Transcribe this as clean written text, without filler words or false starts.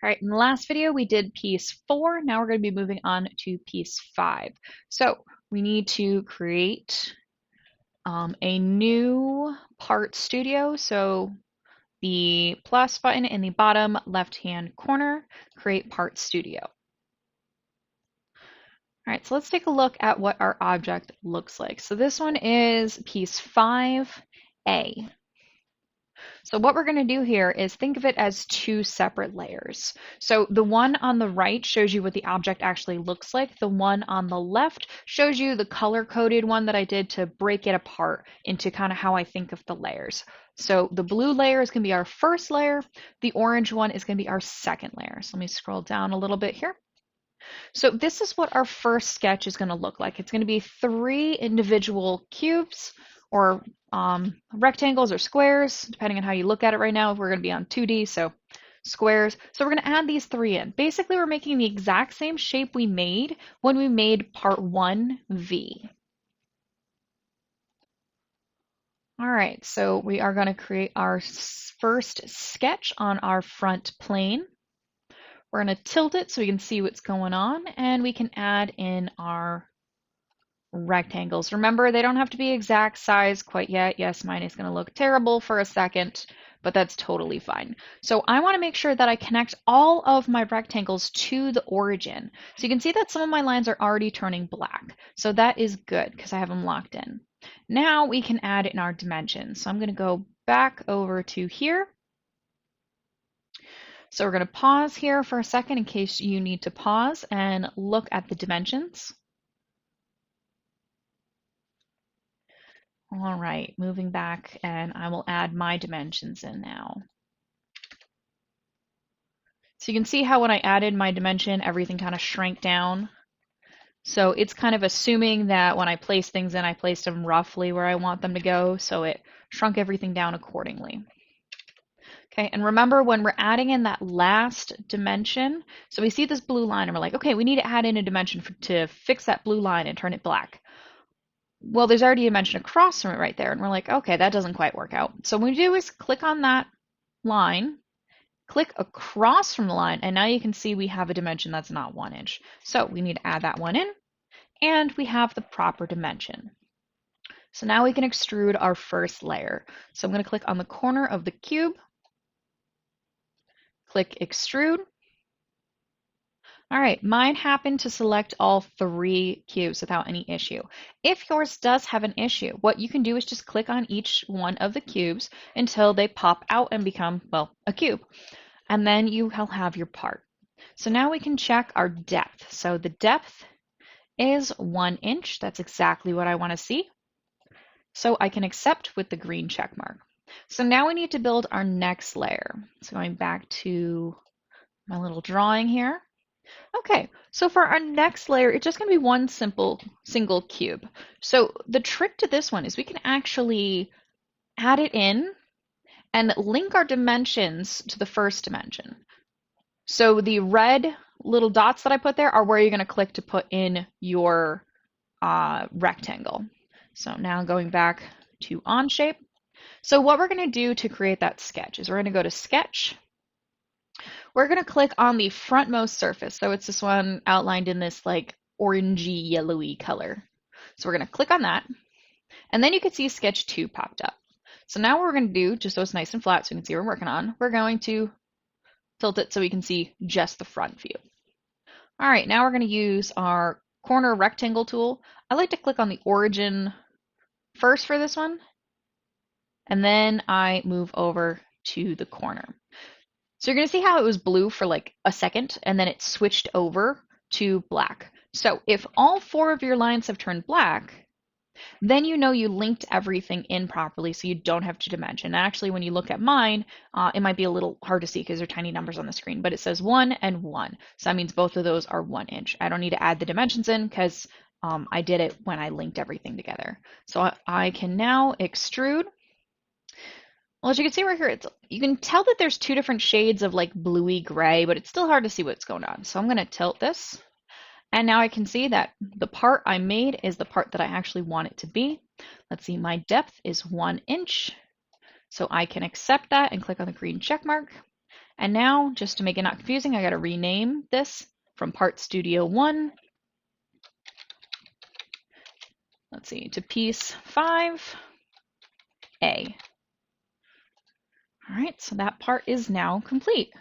All right, in the last video we did piece 4. Now we're going to be moving on to piece 5. So we need to create a new part studio. So the plus button in the bottom left-hand corner, create part studio. All right, so let's take a look at what our object looks like. So this one is piece 5A. So what we're going to do here is think of it as two separate layers. So the one on the right shows you what the object actually looks like. The one on the left shows you the color-coded one that I did to break it apart into kind of how I think of the layers. So the blue layer is going to be our first layer. The orange one is going to be our second layer. So let me scroll down a little bit here. So this is what our first sketch is going to look like. It's going to be 3 individual cubes or rectangles or squares, depending on how you look at it right now. We're going to be on 2D, so squares. So we're going to add these 3 in. Basically, we're making the exact same shape we made when we made part 1V. All right, so we are going to create our first sketch on our front plane. We're going to tilt it so we can see what's going on, and we can add in our rectangles. Remember, they don't have to be exact size quite yet. Yes, mine is going to look terrible for a second, but that's totally fine. So I want to make sure that I connect all of my rectangles to the origin. So you can see that some of my lines are already turning black. So that is good because I have them locked in. Now we can add in our dimensions. So I'm going to go back over to here. So we're going to pause here for a second in case you need to pause and look at the dimensions. All right, moving back, and I will add my dimensions in now. So you can see how when I added my dimension, everything kind of shrank down. So it's kind of assuming that when I place things in, I placed them roughly where I want them to go, so it shrunk everything down accordingly. Okay, and remember when we're adding in that last dimension, so we see this blue line and we're like, okay, we need to add in a dimension to fix that blue line and turn it black. Well, there's already a dimension across from it right there, and we're like, okay, that doesn't quite work out. So what we do is click on that line, click across from the line, and now you can see we have a dimension that's not 1 inch. So we need to add that one in, and we have the proper dimension. So now we can extrude our first layer. So I'm going to click on the corner of the cube, click extrude. All right, mine happened to select all 3 cubes without any issue. If yours does have an issue, what you can do is just click on each one of the cubes until they pop out and become, well, a cube. And then you will have your part. So now we can check our depth. So the depth is 1 inch. That's exactly what I want to see. So I can accept with the green check mark. So now we need to build our next layer. So going back to my little drawing here. Okay, so for our next layer, it's just going to be one single cube. So the trick to this one is we can actually add it in and link our dimensions to the first dimension. So the red little dots that I put there are where you're going to click to put in your rectangle. So now going back to Onshape. So what we're going to do to create that sketch is we're going to go to Sketch. We're going to click on the frontmost surface. So it's this one outlined in this like orangey yellowy color. So we're going to click on that. And then you can see Sketch 2 popped up. So now what we're going to do, just so it's nice and flat so we can see what we're working on, we're going to tilt it so we can see just the front view. All right, now we're going to use our corner rectangle tool. I like to click on the origin first for this one. And then I move over to the corner. So you're going to see how it was blue for like a second, and then it switched over to black. So if all 4 of your lines have turned black, then you know you linked everything in properly so you don't have to dimension. Actually, when you look at mine, it might be a little hard to see because they're tiny numbers on the screen, but it says 1 and 1. So that means both of those are 1 inch. I don't need to add the dimensions in because I did it when I linked everything together. So I can now extrude. Well, as you can see right here, you can tell that there's 2 different shades of like bluey gray, but it's still hard to see what's going on. So I'm going to tilt this. And now I can see that the part I made is the part that I actually want it to be. Let's see, my depth is 1 inch. So I can accept that and click on the green check mark. And now, just to make it not confusing, I got to rename this from Part Studio 1, let's see, to Piece 5A. All right, so that part is now complete.